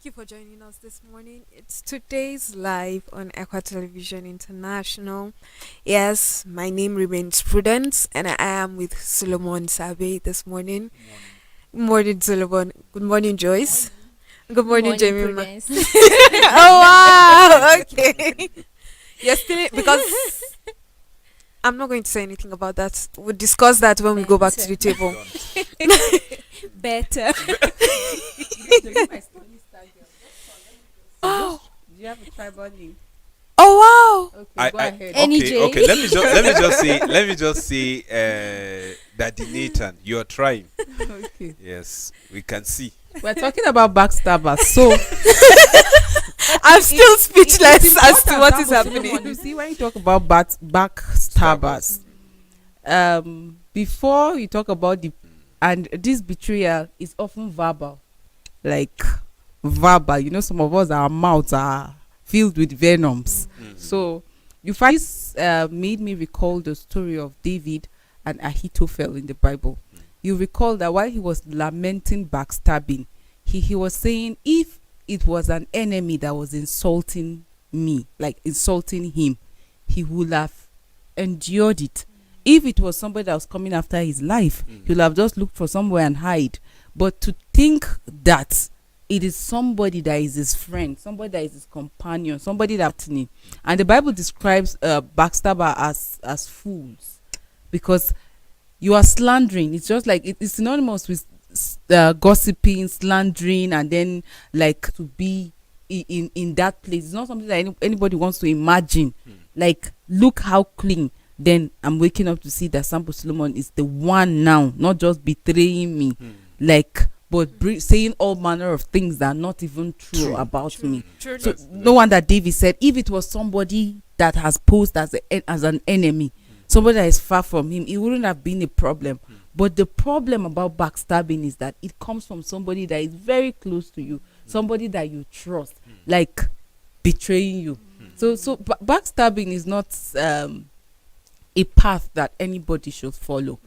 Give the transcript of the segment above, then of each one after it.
you for joining us this morning. It's today's live on Equa Television International. Yes, my name remains Prudence, and I am with Solomon Sabe this morning. Good morning, Solomon. Good morning, Joyce. Good Good morning, morning, Jamie. Prudence. Oh wow! Okay, you're still because I'm not going to say anything about that. We'll discuss that when we go back to the table. Better. Oh, Do you have a tribal name? oh wow! Okay, go ahead. Any Okay, J? okay. Let me just say, Daddy Nathan, you are trying. Okay. Yes, we can see. We're talking about backstabbers. So I'm still it's speechless as to important what that is Solomon, happening. You see, when you talk about backstabbers, before you talk about and this betrayal is often verbal, like verbal. You know, some of us, our mouths are filled with venoms. So you find this made me recall the story of David and Ahithophel in the Bible. You recall that while he was lamenting backstabbing, he was saying, if it was an enemy that was insulting me, like insulting him, he would have endured it. If it was somebody that was coming after his life, he would have just looked for somewhere and hide. But to think that it is somebody that is his friend, somebody that is his companion, somebody that and the Bible describes backstabber as fools, because you are slandering. It's just like it's synonymous with gossiping, slandering, and then like to be in that place. It's not something that anybody wants to imagine. Like, look how clean. Then I'm waking up to see that Sample Solomon is the one now, not just betraying me, like, but saying all manner of things that are not even true about me. True. So no wonder David said, if it was somebody that has posed as an enemy, somebody that is far from him, it wouldn't have been a problem. But the problem about backstabbing is that it comes from somebody that is very close to you, somebody that you trust, like betraying you. So backstabbing is not a path that anybody should follow.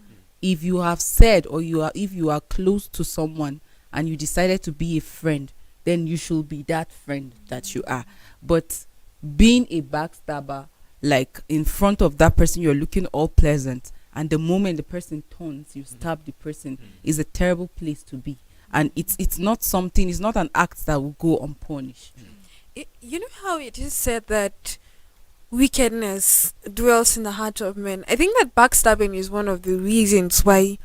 If you have said, or if you are close to someone and you decided to be a friend, then you should be that friend that you are. But being a backstabber, like in front of that person, you're looking all pleasant, and the moment the person turns, you stab the person, is a terrible place to be. And it's not an act that will go unpunished. You know how it is said that wickedness dwells in the heart of men. I think that backstabbing is one of the reasons why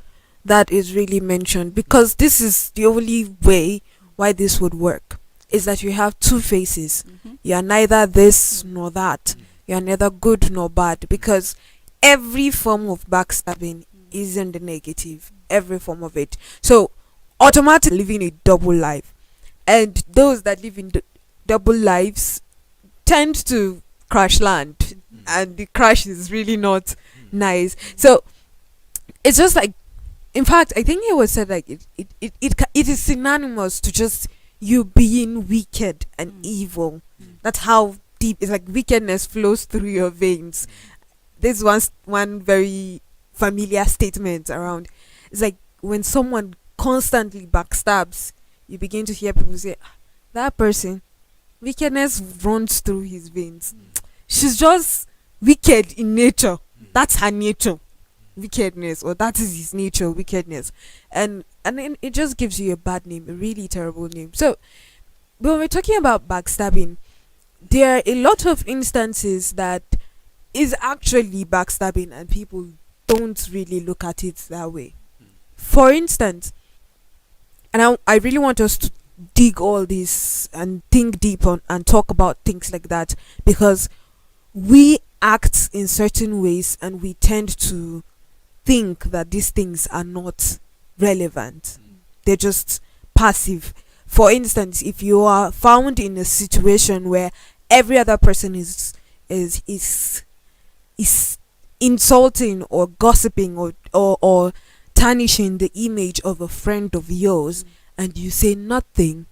that is really mentioned, because this is the only way why this would work, is that you have two faces. You are neither this nor that. You are neither good nor bad, because every form of backstabbing is in the negative, every form of it. So automatically living a double life, and those that live in double lives tend to crash land, and the crash is really not nice. So it's just like, in fact, I think it was said like it is synonymous to just you being wicked and evil. That's how deep it's like wickedness flows through your veins. There's one very familiar statement around. It's like when someone constantly backstabs, you begin to hear people say, that person, wickedness runs through his veins. She's just wicked in nature. That's her nature, wickedness, or that is his nature, wickedness. And then it just gives you a bad name, a really terrible name. So when we're talking about backstabbing, there are a lot of instances that is actually backstabbing, and people don't really look at it that way. For instance, and I really want us to dig all this and think deep on and talk about things like that, because we act in certain ways and we tend to think that these things are not relevant. They're just passive. For instance, if you are found in a situation where every other person is insulting or gossiping or tarnishing the image of a friend of yours, and you say nothing,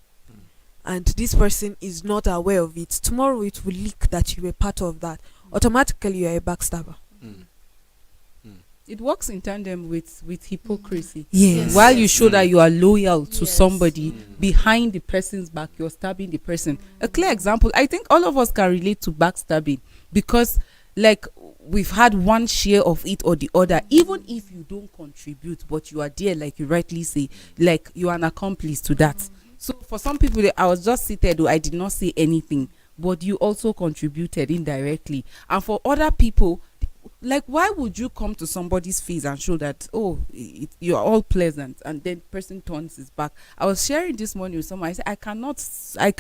and this person is not aware of it, tomorrow it will leak that you were part of that. Automatically, you are a backstabber. It works in tandem with hypocrisy. Yes. While you show that you are loyal to Yes. somebody, behind the person's back you're stabbing the person. A clear example, I think all of us can relate to backstabbing, because like we've had one share of it or the other. Even if you don't contribute, but you are there, like you rightly say, like you are an accomplice to that. So for some people, I was just seated, I did not say anything, but you also contributed indirectly. And for other people, like, why would you come to somebody's face and show that, oh, you're all pleasant, and then person turns his back? I was sharing this morning with someone. I said,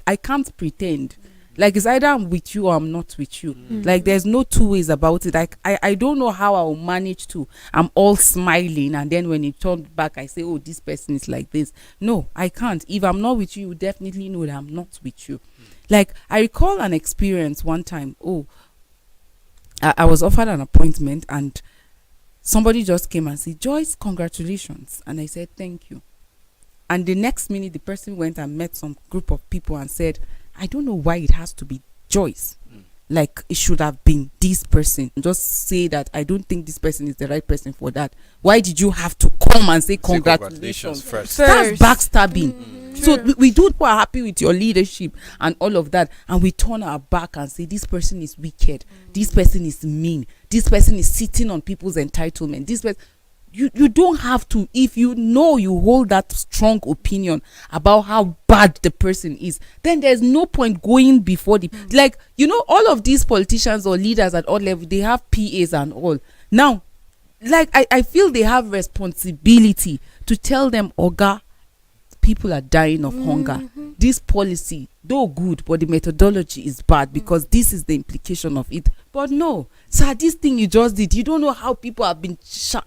I can't pretend. Like, it's either I'm with you or I'm not with you. Like, there's no two ways about it. Like, I don't know how I'll manage to. I'm all smiling, and then when it turned back, I say, oh, this person is like this. No, I can't. If I'm not with you, you definitely know that I'm not with you. Like, I recall an experience one time. Oh, I was offered an appointment, and somebody just came and said, Joyce, congratulations. And I said, thank you. And the next minute, the person went and met some group of people and said, I don't know why it has to be Joyce. Like, it should have been this person. Just say that I don't think this person is the right person for that. Why did you have to come and say congratulations first? That's backstabbing. So we do who are happy with your leadership and all of that, and we turn our back and say this person is wicked, this person is mean, this person is sitting on people's entitlement. This person, you don't have to. If you know you hold that strong opinion about how bad the person is, then there's no point going before the like, you know, all of these politicians or leaders at all levels, they have PAs and all. Now, like, I feel they have responsibility to tell them, Oga, people are dying of hunger. This policy, though good, but the methodology is bad, because this is the implication of it. But no, sir, this thing you just did, you don't know how people have been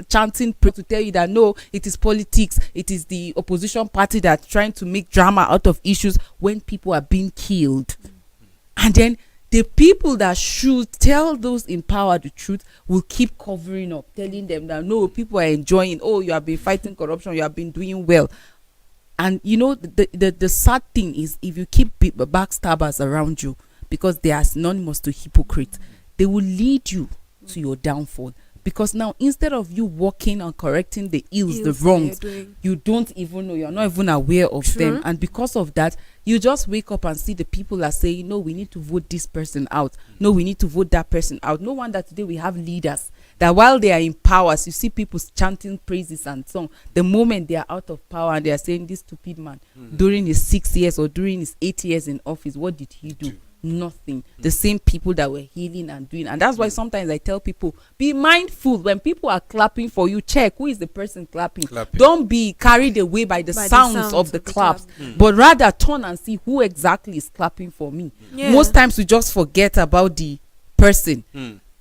chanting to tell you that no, it is politics, it is the opposition party that's trying to make drama out of issues when people are being killed. And then the people that should tell those in power the truth will keep covering up, telling them that no, people are enjoying, oh, you have been fighting corruption, you have been doing well. And you know, the sad thing is, if you keep backstabbers around you, because they are synonymous to hypocrite, they will lead you to your downfall. Because now, instead of you working on correcting the ills, the wrongs, you don't even know, you're not even aware of them. And because of that, you just wake up and see the people are saying, no, we need to vote this person out, no, we need to vote that person out. No wonder today we have leaders that while they are in power, you see people chanting praises and song. The moment they are out of power and they are saying, this stupid man, during his 6 years or during his 8 years in office, what did he do? Nothing. The same people that were healing and doing. And that's why sometimes I tell people, be mindful when people are clapping for you. Check who is the person clapping. Don't be carried away by the sounds of the claps, but rather turn and see who exactly is clapping for me. Most times we just forget about the person.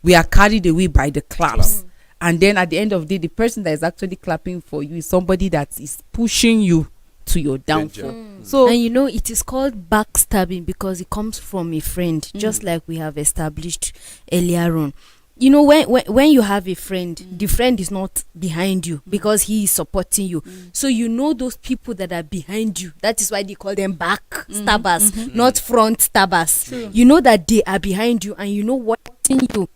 We are carried away by the claps. And then at the end of the day, the person that is actually clapping for you is somebody that is pushing you to your downfall. So, and you know, it is called backstabbing because it comes from a friend, just like we have established earlier on. You know, when you have a friend, the friend is not behind you because he is supporting you. So you know those people that are behind you. That is why they call them backstabbers, not front stabbers. You know that they are behind you, and you know what you,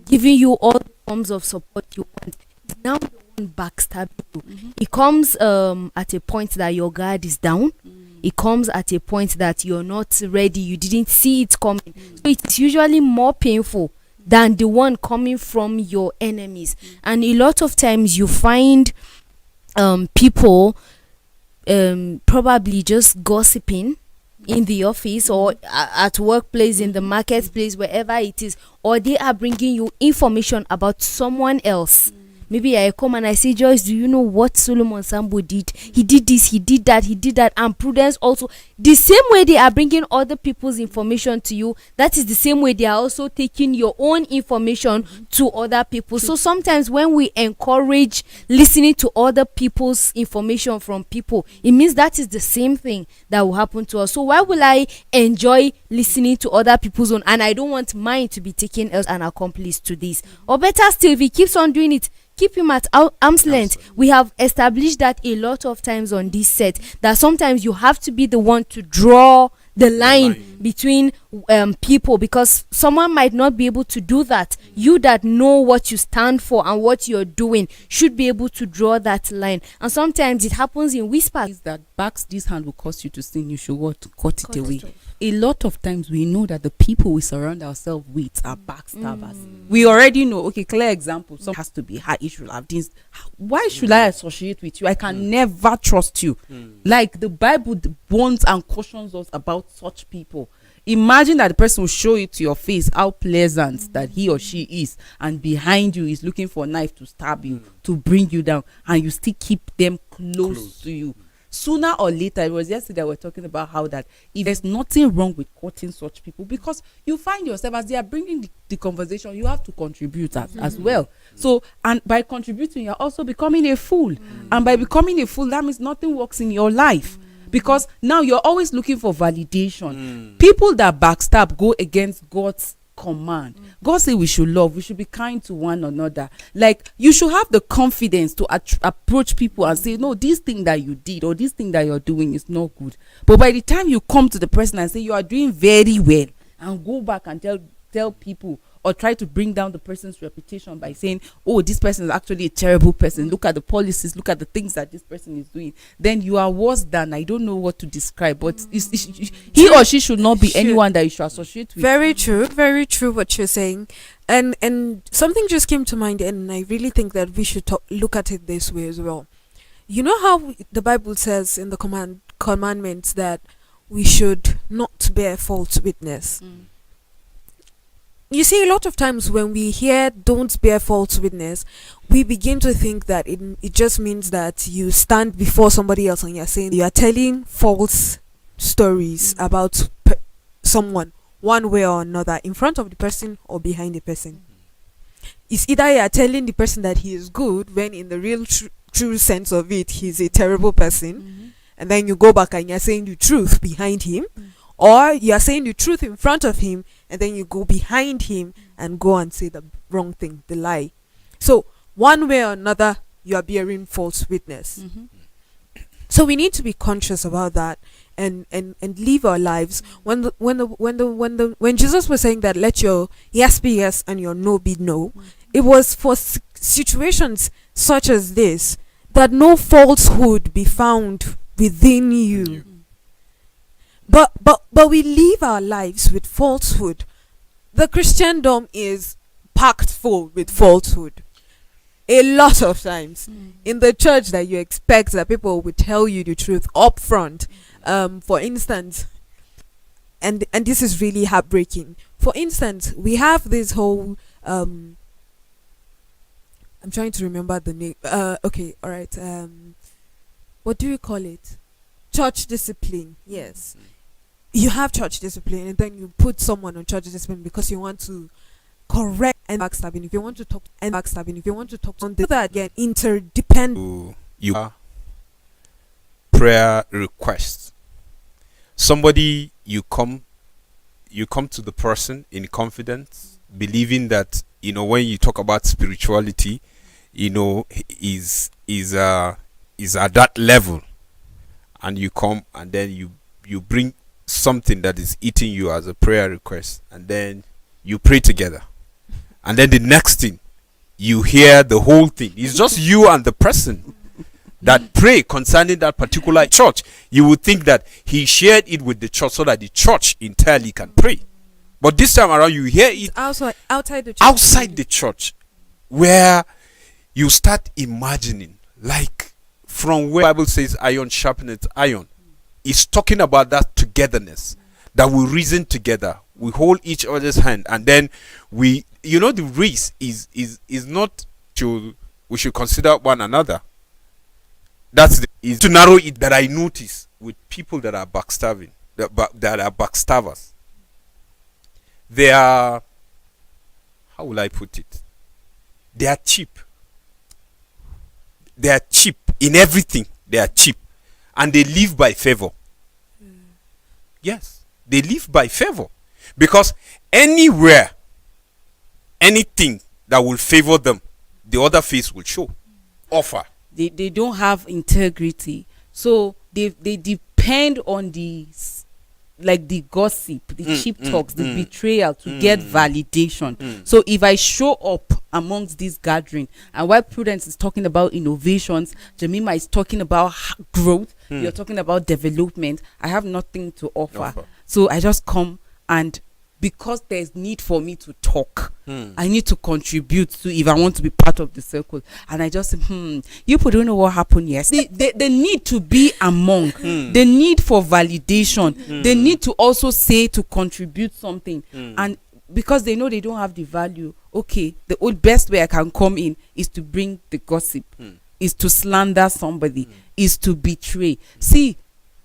giving you all forms of support you want. Now the one backstabbing you. It comes at a point that your guard is down. It comes at a point that you're not ready. You didn't see it coming. So it's usually more painful than the one coming from your enemies. And a lot of times you find people probably just gossiping in the office or at workplace, in the marketplace, wherever it is, or they are bringing you information about someone else. Maybe I come and I say, Joyce, do you know what Solomon Sambo did? He did this, he did that, and Prudence also. The same way they are bringing other people's information to you, that is the same way they are also taking your own information to other people. So sometimes when we encourage listening to other people's information from people, it means that is the same thing that will happen to us. So why will I enjoy listening to other people's own, and I don't want mine to be taken as an accomplice to this? Or better still, if he keeps on doing it, keep him at arm's length. We have established that a lot of times on this set, that sometimes you have to be the one to draw the line between people, because someone might not be able to do that. You that know what you stand for and what you're doing should be able to draw that line. And sometimes it happens in whispers. Is that backs this hand will cause you to sin, you should what? Cut it away. A lot of times we know that the people we surround ourselves with are backstabbers. We already know. Okay, clear example. Some has to be how you should have this. Why should I associate with you? I can never trust you. Like the Bible warns and cautions us about such people. Imagine that the person will show it to your face how pleasant that he or she is, and behind you is looking for a knife to stab you, to bring you down, and you still keep them close to you. Sooner or later, it was yesterday we were talking about how that if there's nothing wrong with courting such people, because you find yourself as they are bringing the conversation, you have to contribute as well. So, and by contributing, you're also becoming a fool. And by becoming a fool, that means nothing works in your life. Because now you're always looking for validation. People that backstab go against God's command. God said we should love, we should be kind to one another. Like, you should have the confidence to approach people and say, no, this thing that you did or this thing that you're doing is not good. But by the time you come to the person and say you are doing very well, and go back and tell people or try to bring down the person's reputation by saying, oh, this person is actually a terrible person, look at the policies, look at the things that this person is doing, then you are worse than, I don't know what to describe, but he or she should not be anyone that you should associate with. Very true what you're saying. And something just came to mind, and I really think that we should look at it this way as well. You know how the Bible says in the commandments that we should not bear false witness. You see, a lot of times when we hear don't bear false witness, we begin to think that it just means that you stand before somebody else and you're saying you are telling false stories about someone one way or another, in front of the person or behind the person. It's either you are telling the person that he is good, when in the real true sense of it, he's a terrible person, and then you go back and you're saying the truth behind him, or you're saying the truth in front of him, and then you go behind him and go and say the wrong thing, the lie. So one way or another, you are bearing false witness. So we need to be conscious about that and live our lives. When Jesus was saying that let your yes be yes and your no be no, it was for situations such as this, that no falsehood be found within you. But we live our lives with falsehood. The Christendom is packed full with falsehood. A lot of times in the church, that you expect that people will tell you the truth up front. For instance, and this is really heartbreaking. For instance, we have this whole I'm trying to remember the name. Okay, all right. What do you call it? Church discipline. Yes. You have church discipline, and then you put someone on church discipline because you want to correct and backstabbing. If you want to talk on that again, interdependent. You are prayer requests. Somebody you come to the person in confidence, believing that when you talk about spirituality, is at that level, and you come and then you bring something that is eating you as a prayer request, and then you pray together, and then the next thing you hear the whole thing. It's just you and the person that pray concerning that particular church. You would think that he shared it with the church so that the church entirely can pray, but this time around you hear it outside the church, where you start imagining, like, from where the Bible says iron sharpeneth iron. It's talking about that togetherness, that we reason together, we hold each other's hand, and then the race is not we should consider one another. Is to narrow it, that I notice with people that are backstabbing, that are backstabbers. They are, how will I put it? They are cheap. They are cheap in everything. They are cheap. And they live by favor. Yes, they live by favor. Because anywhere, anything that will favor them, the other face will show. Offer. They don't have integrity. So they depend on the like the gossip, the cheap talks, the mm, betrayal to get validation. So if I show up amongst this gathering, and while Prudence is talking about innovations, Jemima is talking about growth, you're talking about development, I have nothing to offer. So I just come, and because there's need for me to talk, I need to contribute to, if I want to be part of the circle. And I just say, you people don't know what happened yesterday. They need to be among, the need for validation, they need to also say to contribute something. And because they know they don't have the value, okay, the old best way I can come in is to bring the gossip, is to slander somebody, is to betray. See,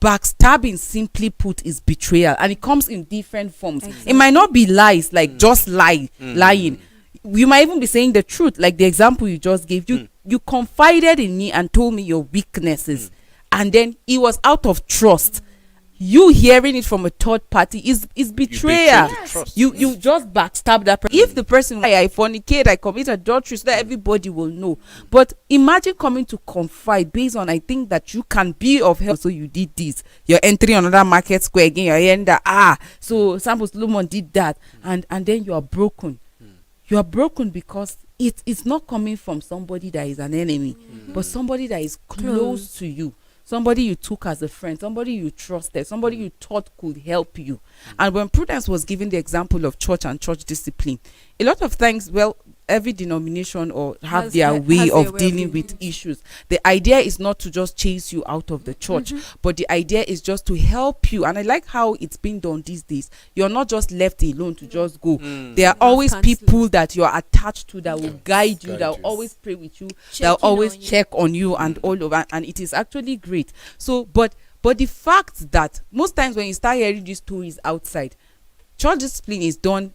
backstabbing, simply put, is betrayal, and it comes in different forms. Exactly. It might not be lies, like just lying. You might even be saying the truth, like the example you just gave. You confided in me and told me your weaknesses, and then it was out of trust. You hearing it from a third party is betrayal. You just backstab that person. If the person, I fornicate, I commit adultery, so that everybody will know. But imagine coming to confide based on, I think that you can be of help. So you did this, you're entering another market square again, you're hearing that so Sample Solomon did that, and then you are broken. You are broken because it's not coming from somebody that is an enemy, but somebody that is close to you. Somebody you took as a friend, somebody you trusted, somebody you thought could help you. And when Prudence was giving the example of church and church discipline, a lot of times, well, every denomination or have their way of dealing with issues. The idea is not to just chase you out of the church, but the idea is just to help you. And I like how it's been done these days. You're not just left alone to just go. There are always people that you're attached to that will guide you, that will always pray with you, that will always check on you and all over. And it is actually great. So, but the fact that most times when you start hearing these stories outside, church discipline is done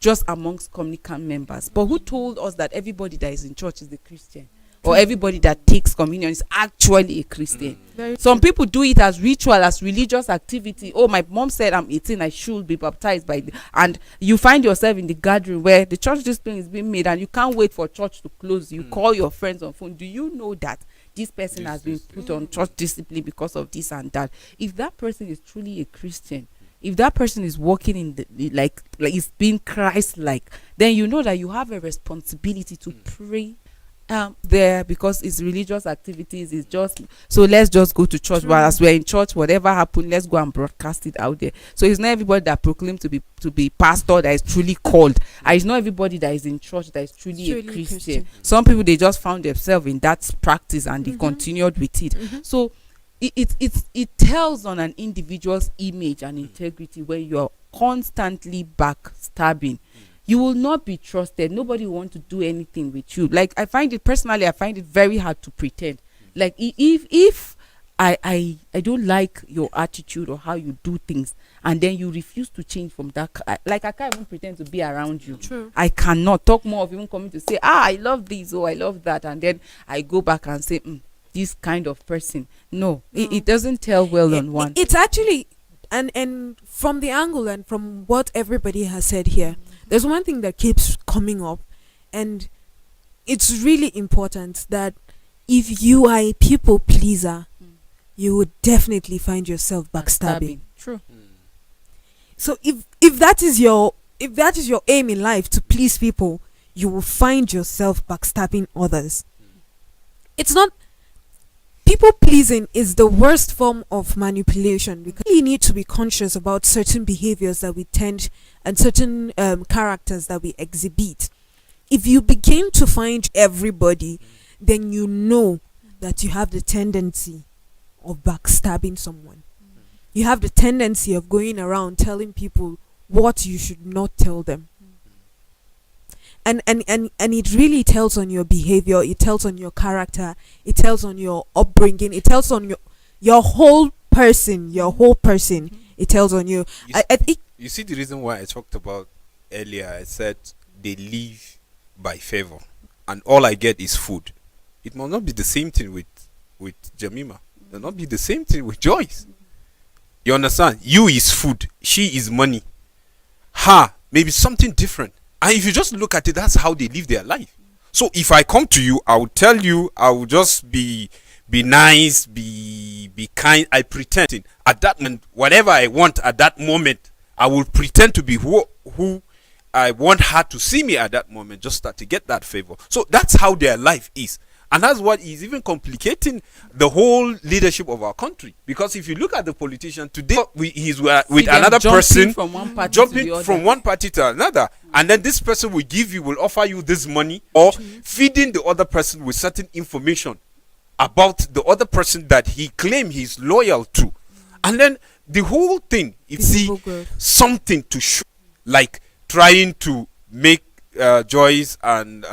just amongst communicant members. But who told us that everybody that is in church is a Christian? Or everybody that takes communion is actually a Christian? Some people do it as ritual, as religious activity. Oh, my mom said I'm 18, I should be baptized by and you find yourself in the gathering where the church discipline is being made and you can't wait for church to close. You call your friends on phone. Do you know that this person has been put on church discipline because of this and that? If that person is truly a Christian, if that person is walking in the like it's being Christ-like, then you know that you have a responsibility to pray there, because it's religious activities. It's just so let's just go to church. But as we're in church, whatever happened, let's go and broadcast it out there. So it's not everybody that proclaims to be pastor that is truly called, and it's not everybody that is in church that is truly a Christian. Some people, they just found themselves in that practice and they continued with it. So it tells on an individual's image and integrity when you are constantly backstabbing. You will not be trusted. Nobody will want to do anything with you. Like, I find it very hard to pretend. Like, if I don't like your attitude or how you do things, and then you refuse to change from that, like, I can't even pretend to be around you. True. I cannot talk more of even coming to say, I love this, I love that, and then I go back and say, this kind of person. No. It doesn't tell well on one. It's actually, and from the angle and from what everybody has said here, there's one thing that keeps coming up, and it's really important that if you are a people pleaser, you would definitely find yourself backstabbing. True. So if that is your aim in life, to please people, you will find yourself backstabbing others. It's not, people pleasing is the worst form of manipulation, because we need to be conscious about certain behaviors that we tend, and certain characters that we exhibit. If you begin to find everybody, then you know that you have the tendency of backstabbing someone. You have the tendency of going around telling people what you should not tell them. And it really tells on your behavior, it tells on your character, it tells on your upbringing, it tells on your whole person, it tells on you. I think you see the reason why I talked about earlier, I said they live by favor, and all I get is food. It must not be the same thing with Jemima. It will not be the same thing with Joyce. You understand? You is food, she is money. Her maybe something different. And if you just look at it, that's how they live their life. So if I come to you, I will tell you, I will just be nice, be be kind. I pretend at that moment, whatever I want at that moment, I will pretend to be who I want her to see me at that moment, just to get that favor. So that's how their life is. And that's what is even complicating the whole leadership of our country. Because if you look at the politician today, he's with another person, from one party jumping from one party to another. And then this person will offer you this money, or feeding the other person with certain information about the other person that he claims he's loyal to. And then the whole thing, you see something to show, like trying to make Joyce and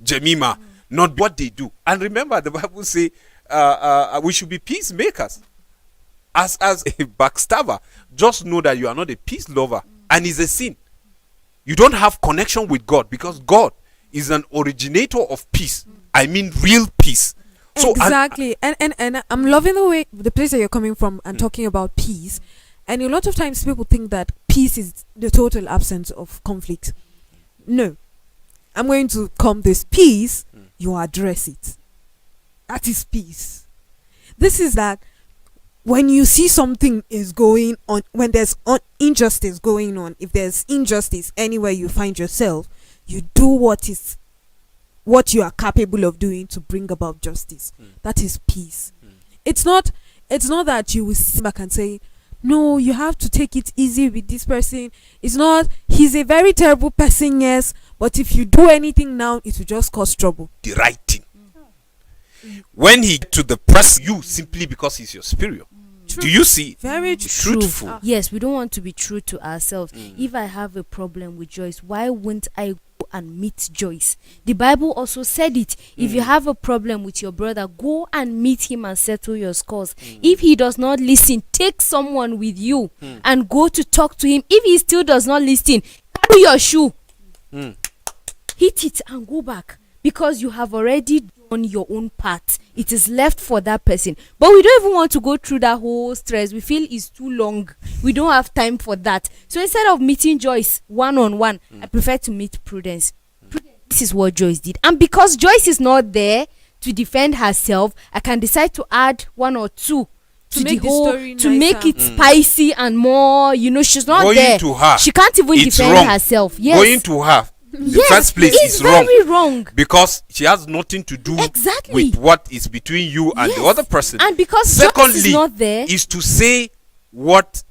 Jemima not what they do. And remember, the Bible say we should be peacemakers. As a backstabber, just know that you are not a peace lover, and it's a sin. You don't have connection with God, because God is an originator of peace. I mean real peace. So exactly. And I'm loving the place that you're coming from and talking about peace. And a lot of times people think that peace is the total absence of conflict. No. I'm going to come this peace, you address it. That is peace. This is that when you see something is going on, when there's injustice going on, if there's injustice anywhere you find yourself, you do what you are capable of doing to bring about justice. That is peace. It's not that you will sit back and say, no, you have to take it easy with this person. It's not, he's a very terrible person, yes, but if you do anything now, it will just cause trouble. The right thing. When he to the press you simply because he's your superior. Do you see? Very truthful. Yes, we don't want to be true to ourselves. If I have a problem with Joyce, why wouldn't I go and meet Joyce? The Bible also said it. If you have a problem with your brother, go and meet him and settle your scores. If he does not listen, take someone with you and go to talk to him. If he still does not listen, carry your shoe, hit it and go back, because you have already done your own part. It is left for that person. But we don't even want to go through that whole stress. We feel it's too long. We don't have time for that. So instead of meeting Joyce one-on-one, I prefer to meet Prudence. This is what Joyce did. And because Joyce is not there to defend herself, I can decide to add one or two to the whole, to make it spicy and more, she's not going there. To her, she can't even defend wrong. Herself. Yes. Going to her, the first place it's is very wrong, because she has nothing to do with what is between you and the other person. And because secondly, Joyce is not there, is to say what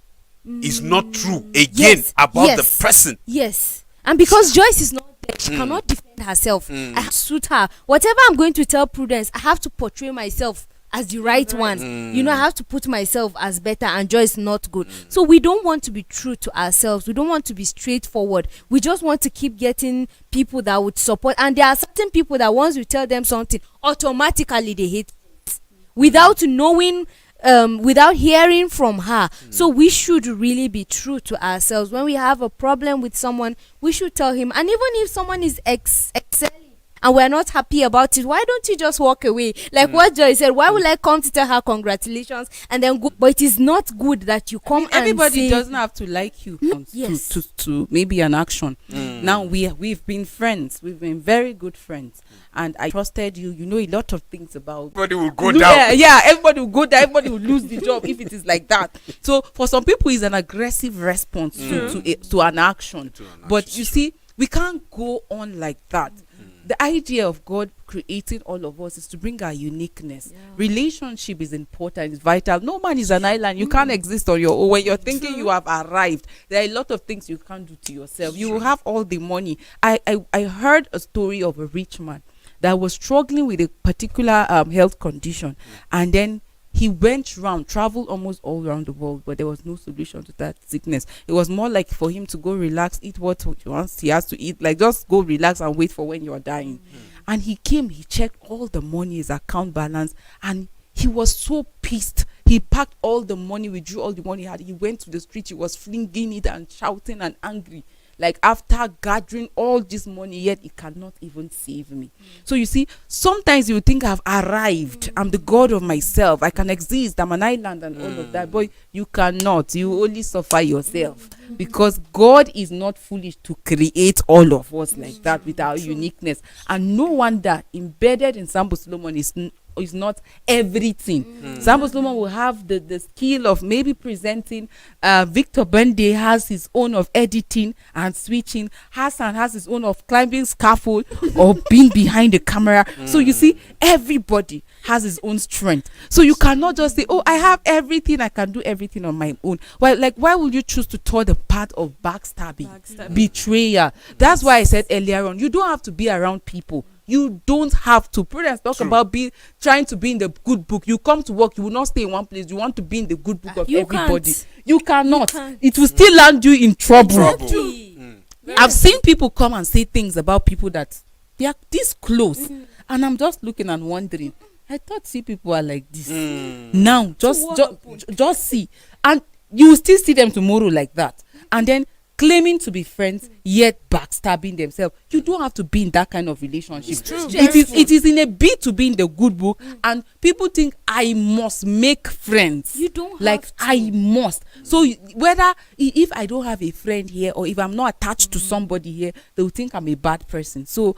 is not true again about the person. Yes. And because Joyce is not there, she cannot defend herself. I have to suit her. Whatever I'm going to tell Prudence, I have to portray myself as the right one. I have to put myself as better, and Joyce not good. So we don't want to be true to ourselves. We don't want to be straightforward. We just want to keep getting people that would support. And there are certain people that once you tell them something, automatically they hate it without knowing, without hearing from her. So we should really be true to ourselves. When we have a problem with someone, we should tell him. And even if someone is excelling and we're not happy about it, why don't you just walk away? Like what Joy said, why will I come to tell her congratulations and then go? But it is not good that you come and everybody say, doesn't have to like you to maybe an action. Now we've been friends. We've been very good friends. And I trusted you. You know a lot of things about. Everybody will go down. Yeah, everybody will go down. Everybody will lose the job if it is like that. So for some people, it's an aggressive response to an action. But you see, we can't go on like that. The idea of God creating all of us is to bring our uniqueness. Relationship is important, it's vital. No man is an island. You can't exist on your own. When you're thinking you have arrived, there are a lot of things you can't do to yourself. You will have all the money. I heard a story of a rich man that was struggling with a particular health condition, and then he went around, traveled almost all around the world, but there was no solution to that sickness. It was more like for him to go relax, eat what he wants, he has to eat, like just go relax and wait for when you're dying. And he came, he checked all the money, his account balance, and he was so pissed. He packed all the money, withdrew all the money he had. He went to the street, he was flinging it and shouting and angry. Like, after gathering all this money, yet it cannot even save me. So you see, sometimes you think I've arrived, I'm the god of myself, I can exist, I'm an island and all of that. But you cannot. You only suffer yourself, because God is not foolish to create all of us like that with our uniqueness. And no wonder embedded in Sambo Solomon is is not everything. Some woman will have the skill of maybe presenting. Victor Bende has his own of editing and switching. Hassan has his own of climbing scaffold or being behind the camera. So you see, everybody has his own strength. So you cannot just say, oh, I have everything, I can do everything on my own. Why would you choose to tour the path of backstabbing, betrayal? That's why I said earlier on, you don't have to be around people. You don't have to. Prudence talk about trying to be in the good book. You come to work, you will not stay in one place. You want to be in the good book of everybody. You cannot. It will still land you in trouble. I've seen people come and say things about people that they are this close, and I'm just looking and wondering. I thought people are like this. Now, just see, and you will still see them tomorrow like that, and then claiming to be friends yet backstabbing themselves. You don't have to be in that kind of relationship. It is in a bid to be in the good book, and people think I must make friends. You don't like have to. I must. So whether if I don't have a friend here or if I'm not attached to somebody here, they will think I'm a bad person. So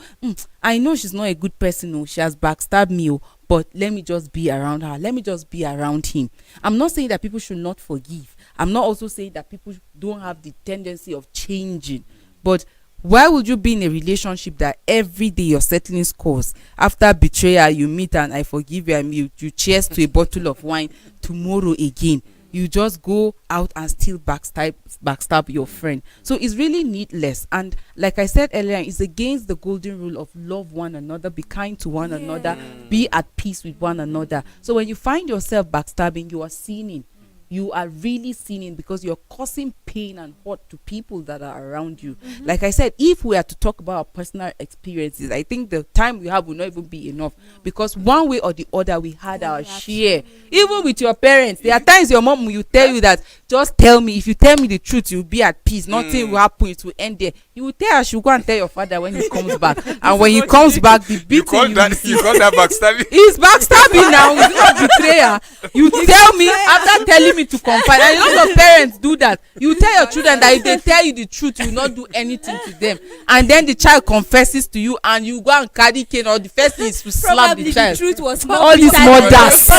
I know she's not a good person. Oh, she has backstabbed me. Oh, but let me just be around her. Let me just be around him. I'm not saying that people should not forgive. I'm not also saying that people don't have the tendency of changing. But why would you be in a relationship that every day you're settling scores? After betrayal, you meet and I forgive you, and you cheers to a bottle of wine. Tomorrow again, you just go out and still backstab your friend. So it's really needless. And like I said earlier, it's against the golden rule of love one another, be kind to one another, be at peace with one another. So when you find yourself backstabbing, you are sinning. You are really sinning because you're causing pain and hurt to people that are around you. Like I said, if we are to talk about our personal experiences, I think the time we have will not even be enough, because one way or the other we had our share. Even with your parents, there are times your mom will tell you that, just tell me, if you tell me the truth, you'll be at peace, nothing will happen, it will end there. You will tell her she'll go and tell your father when he comes back, and when he comes back, the beating you call that backstabbing? It's backstabbing now. It's not betrayal. You tell me after telling me to confide, and a lot of parents do that. You tell your children that if they tell you the truth, you will not do anything to them, and then the child confesses to you, and you go and carry cane, or the first thing is to slap the child. The truth was all these mothers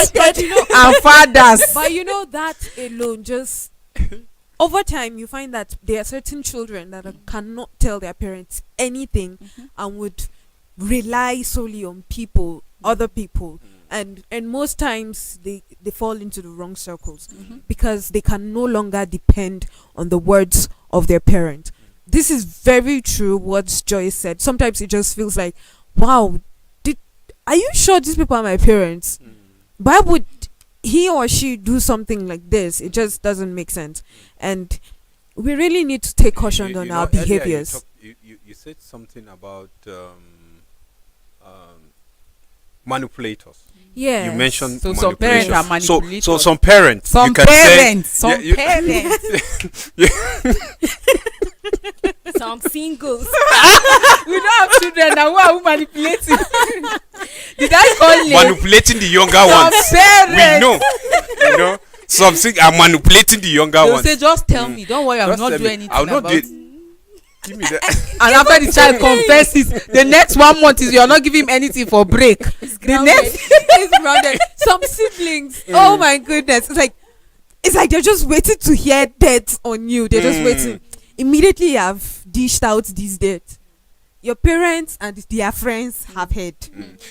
and fathers. But you know, that alone, just over time, you find that there are certain children that cannot tell their parents anything and would rely solely on other people. And most times they fall into the wrong circles because they can no longer depend on the words of their parent. This is very true what Joyce said. Sometimes it just feels like, wow, are you sure these people are my parents? Why would he or she do something like this? It just doesn't make sense. And we really need to take caution on our behaviors. You said something about manipulators. Yeah. You mentioned so some parents are manipulators. So some parents. Some parents. Some singles. We don't have children now. Who are we manipulating? Did I call you manipulating the younger ones? Parents. We know. Some are manipulating the younger ones. Say, just tell me. Don't worry, I'll not do anything. I'll not do it. Give me that. And after the child confesses, the next 1 month is you're not giving him anything for break. The next It's grounded. Some siblings. Oh my goodness! It's like they're just waiting to hear death on you. They're just waiting. Immediately, you have dished out these deaths. Your parents and their friends have heard.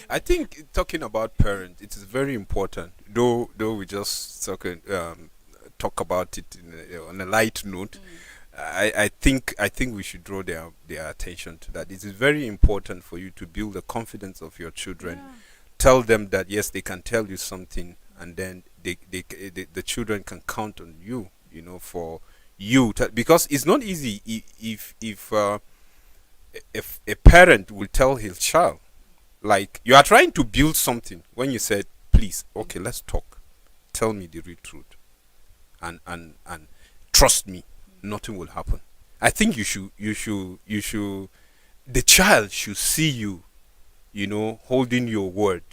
I think talking about parents, it is very important. Though we just talk about it on a light note. I think we should draw their attention to that. It is very important for you to build the confidence of your children. Yeah. Tell them that yes, they can tell you something, and then the children can count on you. For you because it's not easy if a parent will tell his child, like, you are trying to build something, when you said, please, okay, let's talk, tell me the real truth, and trust me, nothing will happen. I think you should the child should see you holding your word,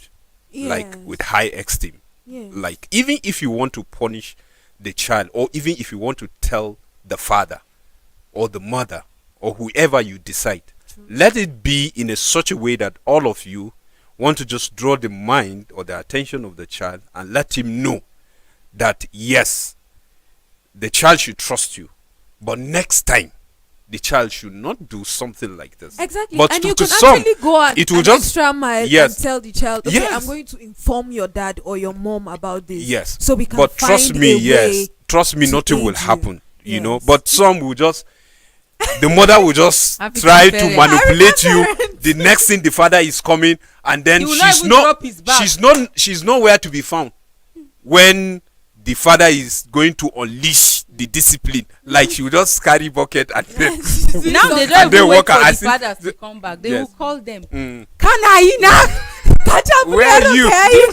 like with high esteem. Like, even if you want to punish the child, or even if you want to tell the father or the mother or whoever you decide, let it be in such a way that all of you want to just draw the mind or the attention of the child and let him know that yes, the child should trust you, but next time the child should not do something like this. Exactly. But and to, you to can some, actually go out it will an just extra mile yes. and tell the child, okay, Yes. I'm going to inform your dad or your mom about this. Yes. So we can But find trust me, a yes. way. Trust me, to nothing will aid you. happen. You know. Yes. But some will just the mother will just African try to parents. manipulate you. The next thing the father is coming, and then He will not she's even not drop his bag. she's nowhere to be found when the father is going to unleash the discipline. Like she will just carry bucket and then Now they And don't then even wait walk for out the as if- fathers to come back. They Yes. will call them. mm, Kacha, where are you? okay?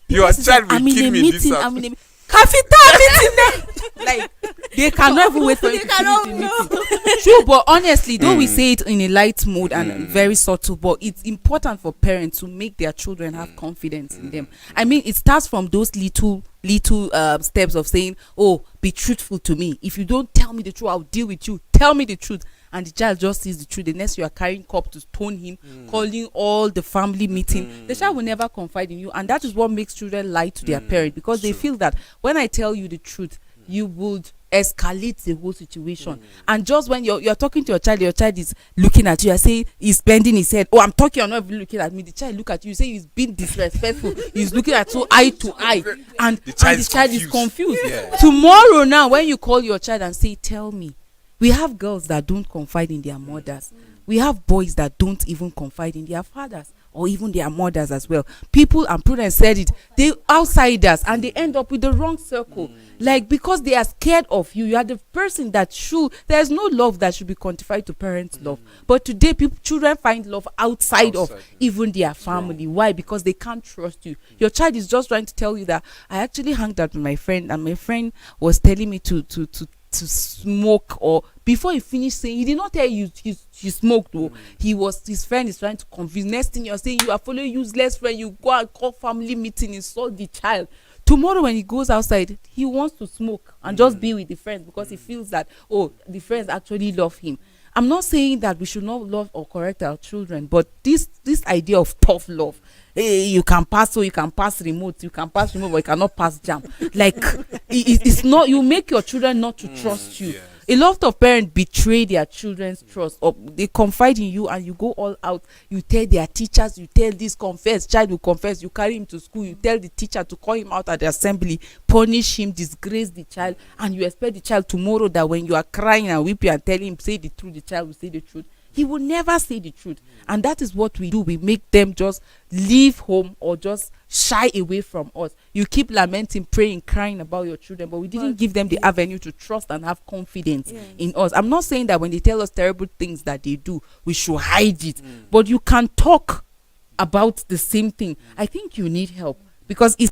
Your child will I'm in kill a me in this meeting. house. I'm in a Kafita meeting. Like they cannot even wait for you to finish the meeting. True, but honestly, though we say it in a light mode and very subtle, but it's important for parents to make their children have confidence in them. I mean, it starts from those little steps of saying, "Oh, be truthful to me. If you don't tell me the truth, I'll deal with you. Tell me the truth." And the child just sees the truth. The next you are carrying cup to stone him, calling all the family meeting. The child will never confide in you, and that is what makes children lie to their parent, because they feel that when I tell you the truth, you would escalate the whole situation. And just when you're talking to your child is looking at you, I say he's bending his head. Oh, I'm talking, you're not even looking at me. The child look at you, say he's being disrespectful. He's looking at you eye to eye, and the child is confused. Yeah. Tomorrow now, when you call your child and say, tell me, we have girls that don't confide in their mothers. We have boys that don't even confide in their fathers or even their mothers as well. People, and Prudence said it, they outsiders and they end up with the wrong circle. Like, because they are scared of you. You are the person that there's no love that should be quantified to parents' love. But today, children find love outside of even their family. Why? Because they can't trust you. Your child is just trying to tell you that I actually hung out with my friend, and my friend was telling me to smoke, or before he finished saying, he did not tell you he smoked. His friend is trying to convince. Next thing you're saying, you are following useless friend, you go and call family meeting, insult the child. Tomorrow when he goes outside, he wants to smoke and just be with the friends because he feels that, oh, the friends actually love him. I'm not saying that we should not love or correct our children, but this idea of tough love, you can pass remote, but you cannot pass jam. Like it's not, you make your children not to trust you. Yes. A lot of parents betray their children's trust, or they confide in you and you go all out. You tell their teachers, you tell this, confess, child will confess, you carry him to school, you tell the teacher to call him out at the assembly, punish him, disgrace the child, and you expect the child tomorrow that when you are crying and weeping and telling him say the truth, the child will say the truth. He will never say the truth. And that is what we do. We make them just leave home or just shy away from us. You keep lamenting, praying, crying about your children, but we didn't give them the avenue to trust and have confidence in us. I'm not saying that when they tell us terrible things that they do, we should hide it. But you can talk about the same thing. I think you need help because it's...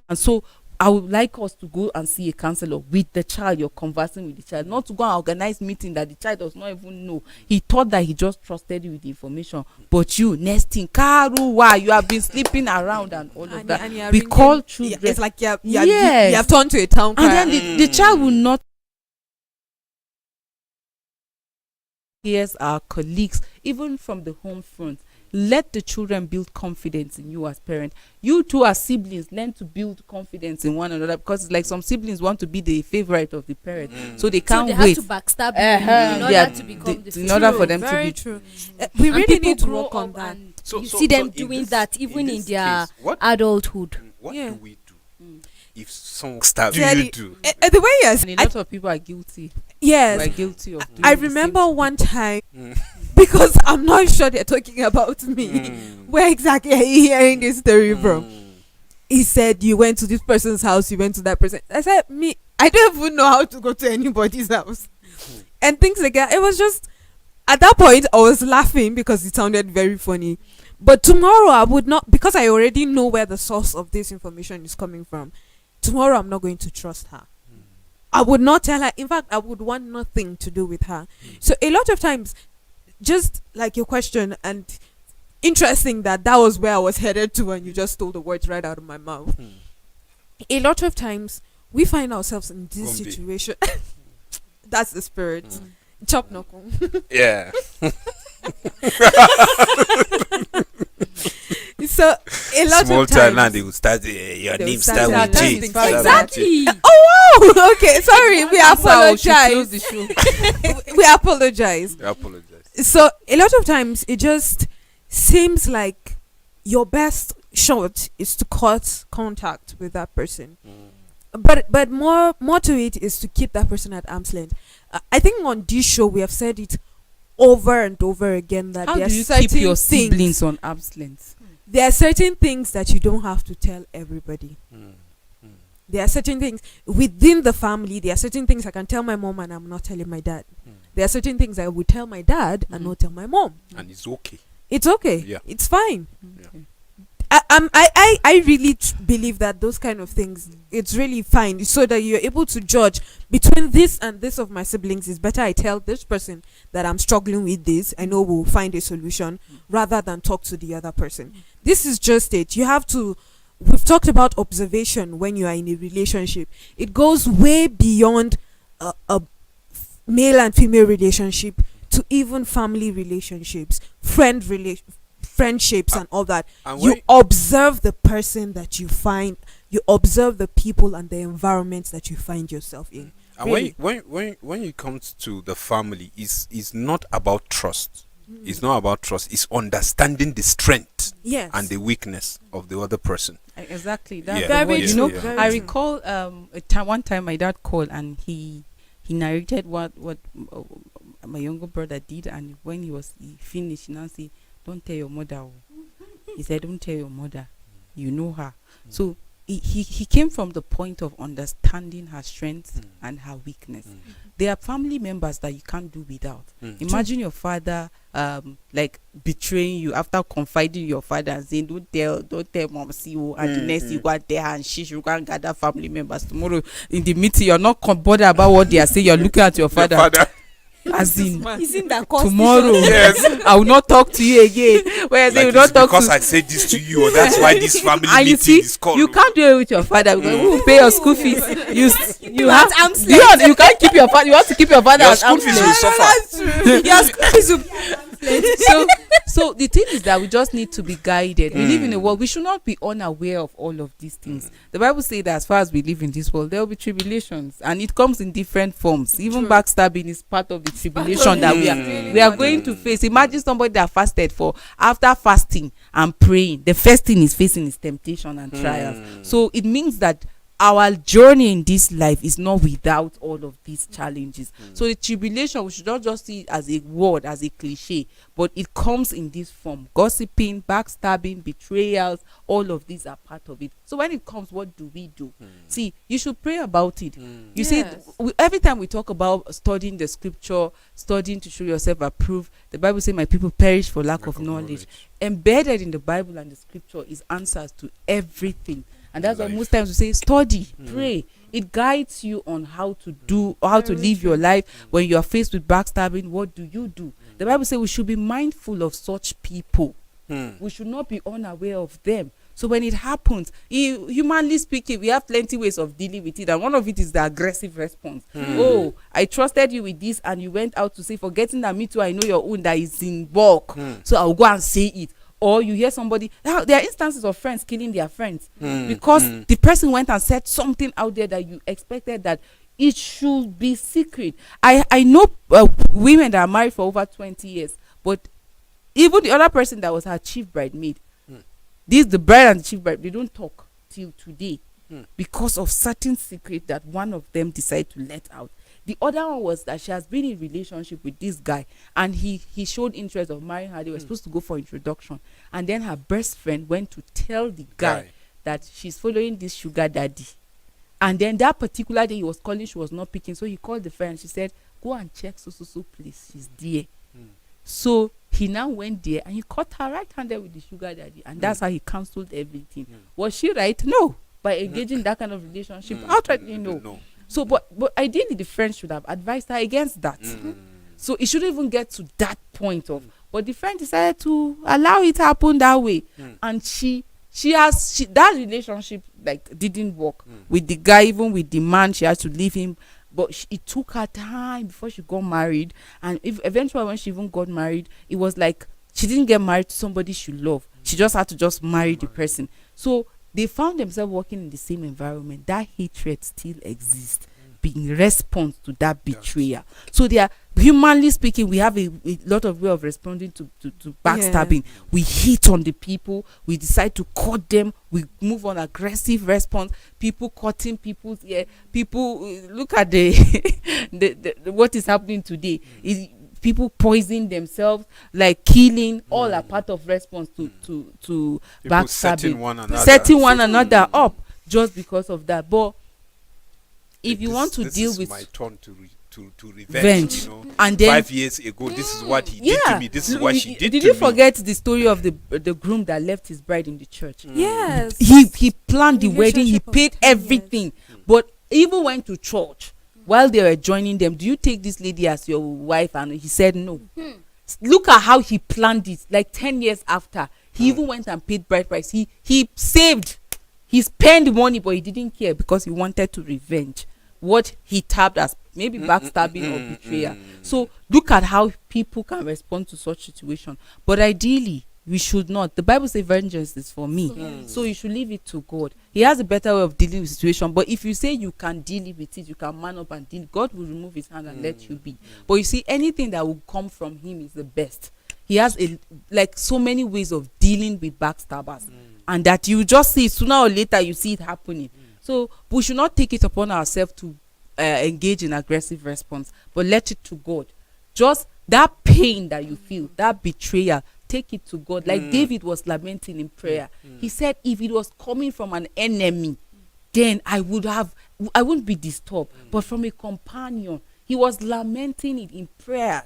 And so I would like us to go and see a counselor with the child. You're conversing with the child, not to go and organize meeting that the child does not even know. He thought that he just trusted you with the information, but you nesting Karuwa, you have been sleeping around and all of that. And we call children. It's like you have turned to a town crier. And then the child will not hears our colleagues, even from the home front. Let the children build confidence in you as parents. You two as siblings, learn to build confidence in one another, because it's like some siblings want to be the favorite of the parent, so they can't wait. Have to backstab you in order to become the in order for them to Very be true. We really need to grow work on up that. and So- you so- see them so in doing this- that even in this their case, what adulthood. do Yeah. we do if someone stabs Yeah, you? Do The way you're And a lot of people are guilty. yes, We're guilty of doing I the same remember thing. one time, because I'm not sure they're talking about me. Where exactly are you hearing this story from? He said, you went to this person's house, you went to that person. I said, I don't even know how to go to anybody's house. And things like that. It was just, at that point, I was laughing because it sounded very funny. But tomorrow, I would not, because I already know where the source of this information is coming from. Tomorrow, I'm not going to trust her. I would not tell her. In fact, I would want nothing to do with her. So a lot of times, just like your question, and interesting that was where I was headed to, and you just stole the words right out of my mouth. A lot of times, we find ourselves in this Gombe. situation. That's the spirit. Chop knuckle. Yeah. So a lot Small of town now times. they will start. Your They will name start start their with J. things Start with exactly. J. Oh, okay. Sorry, we That's how we should close apologize. the show. We apologize. I apologize. So a lot of times it just seems like your best shot is to cut contact with that person. But more to it is to keep that person at arm's length. I think on this show we have said it over and over again that How there are do you certain keep your things, siblings on arm's length? there are certain things that you don't have to tell everybody. There are certain things within the family. There are certain things I can tell my mom and I'm not telling my dad. There are certain things I would tell my dad and not tell my mom. And it's okay. It's okay. Yeah. It's fine. Yeah. I really believe that those kind of things, it's really fine, so that you're able to judge between this and this of my siblings. It's better I tell this person that I'm struggling with this. I know we'll find a solution rather than talk to the other person. This is just it. You have to. We've talked about observation when you are in a relationship. It goes way beyond a male and female relationship to even family relationships, friendships and all that. And You observe the person that you find, you observe the people and the environments that you find yourself in. And Really. when it comes to the family, it's not about trust. It's not about trust. It's understanding the strength Yes. and the weakness of the other person. Exactly. That's Yeah. the Very word. true. You know, Very I true. recall one time my dad called and he narrated what my younger brother did, and when he finished, he now said, "Don't tell your mother." Oh." He said, "Don't tell your mother. You know her." So he came from the point of understanding her strengths and her weakness. There are family members that you can't do without. Imagine your father like betraying you after confiding your father and saying, don't tell mom, see you, and the next you go out there and you go and gather family members tomorrow in the meeting. You're not bothered about what they are saying. You're looking at your father. As in Isn't that tomorrow, Yes. I will not talk to you again. Whereas they Like will it's not talk because to. I said this to you, or that's why this family And you meeting see, is called. you can't do it with your father because who will pay your school fees? You have arm's you can't keep your father. You have to keep your father Your at school arm's fees length. will suffer. Your school fees will- So the thing is that we just need to be guided. We live in a world, we should not be unaware of all of these things. The Bible says that as far as we live in this world, there will be tribulations, and it comes in different forms. Even backstabbing is part of the tribulation that we are going to face. Imagine somebody that fasted after fasting and praying, the first thing he's facing is temptation and trials. So it means that our journey in this life is not without all of these challenges. So the tribulation, we should not just see it as a word, as a cliche, but it comes in this form. Gossiping, backstabbing, betrayals, all of these are part of it. So when it comes, what do we do? See, you should pray about it. You see, every time we talk about studying the scripture, studying to show yourself approved, the Bible says my people perish for lack of knowledge. Embedded in the Bible and the scripture is answers to everything. And that's why most times we say study, pray. It guides you on how to do, how to live your life. When you are faced with backstabbing, what do you do? The Bible says we should be mindful of such people. We should not be unaware of them. So when it happens, humanly speaking, we have plenty ways of dealing with it, and one of it is the aggressive response. Oh, I trusted you with this, and you went out to say, forgetting that me too, I know your own that is in bulk, so I'll go and say it. Or you hear somebody, there are instances of friends killing their friends because the person went and said something out there that you expected that it should be secret. I know women that are married for over 20 years, but even the other person that was her chief bridemaid, the bride and the chief bride, they don't talk till today because of certain secret that one of them decided to let out. The other one was that she has been in relationship with this guy, and he showed interest of marrying her. They were supposed to go for introduction, and then her best friend went to tell the guy that she's following this sugar daddy. And then that particular day he was calling, she was not picking, so he called the friend and she said, go and check so please, she's there. So he now went there and he caught her right-handed with the sugar daddy, and that's how he cancelled everything. Was she right? No. By engaging that kind of relationship, outrightly no. So, but ideally, the friend should have advised her against that. So it shouldn't even get to that point of. But the friend decided to allow it to happen that way, and she that relationship like didn't work with the guy. Even with the man, she had to leave him. But it took her time before she got married, and eventually when she even got married, it was like She didn't get married to somebody she loved. She just had to just marry the person. So they found themselves working in the same environment. That hatred still exists in response to that betrayal. So they are, humanly speaking, we have a lot of way of responding to backstabbing. We hit on the people, we decide to cut them, we move on aggressive response, people cutting people's ear, people look at the, what is happening today is people poisoning themselves, like killing, all are part of response to backstabbing, setting one another up just because of that. But if you want to deal with my turn to revenge, you know, and then 5 years ago, this is what he did to me, this is what she did to me. Did you forget the story of the groom that left his bride in the church? Yes. He planned the wedding, he paid everything, but even went to church while they were joining them. Do you take this lady as your wife? And he said no. Look at how he planned it. Like 10 years after, he even went and paid bride price. He saved, he spent money, but he didn't care because he wanted to revenge what he tabbed as maybe backstabbing or betrayal. So look at how people can respond to such situation. But ideally, we should not. The Bible says vengeance is for me. So you should leave it to God. He has a better way of dealing with the situation. But if you say you can deal with it, you can man up and deal, God will remove his hand and let you be. But you see, anything that will come from him is the best. He has like so many ways of dealing with backstabbers. And that you just see sooner or later you see it happening. So we should not take it upon ourselves to engage in aggressive response, but let it to God. Just that pain that you feel, that betrayal, take it to God. Like David was lamenting in prayer. He said, if it was coming from an enemy, then I wouldn't be disturbed. But from a companion, he was lamenting it in prayers.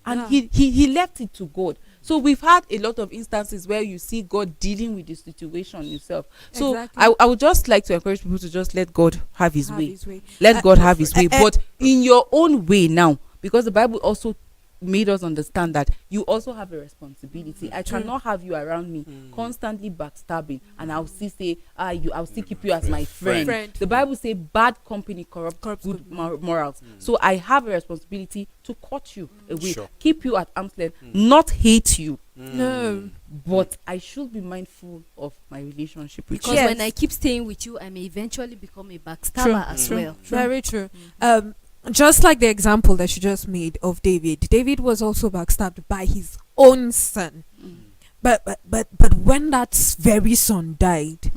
And he left it to God. So we've had a lot of instances where you see God dealing with the situation himself. So exactly. I would just like to encourage people to just let God have his way. Let God have his way. But in your own way now, because the Bible also made us understand that you also have a responsibility. I cannot have you around me constantly backstabbing, and I'll still say, I'll still keep you as my friend. The Bible says bad company corrupts good morals. So I have a responsibility to cut you away, keep you at arm's length, not hate you. No. But I should be mindful of my relationship with you. Because when I keep staying with you, I may eventually become a backstabber as well. Very true. Just like the example that you just made of David. David was also backstabbed by his own son. But when that very son died,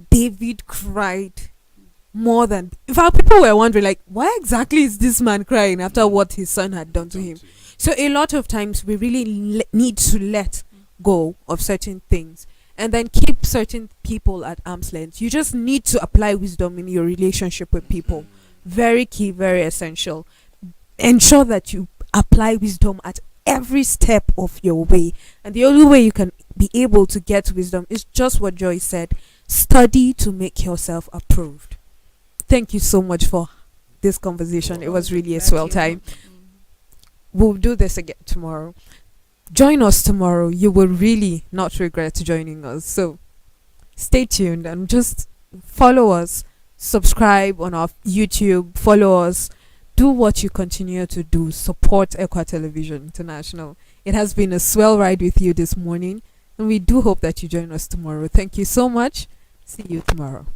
David cried more than... In fact, people were wondering, like, why exactly is this man crying after what his son had done to him? So a lot of times we really need to let go of certain things and then keep certain people at arm's length. You just need to apply wisdom in your relationship with people. Very key, very essential. Ensure that you apply wisdom at every step of your way. And the only way you can be able to get wisdom is just what Joy said. Study to make yourself approved. Thank you so much for this conversation. It was really a swell time. We'll do this again tomorrow. Join us tomorrow. You will really not regret joining us. So stay tuned and just follow us. Subscribe on our YouTube, follow us, do what you continue to do, support Equa Television International. It has been a swell ride with you this morning, and we do hope that you join us tomorrow. Thank you so much. See you tomorrow.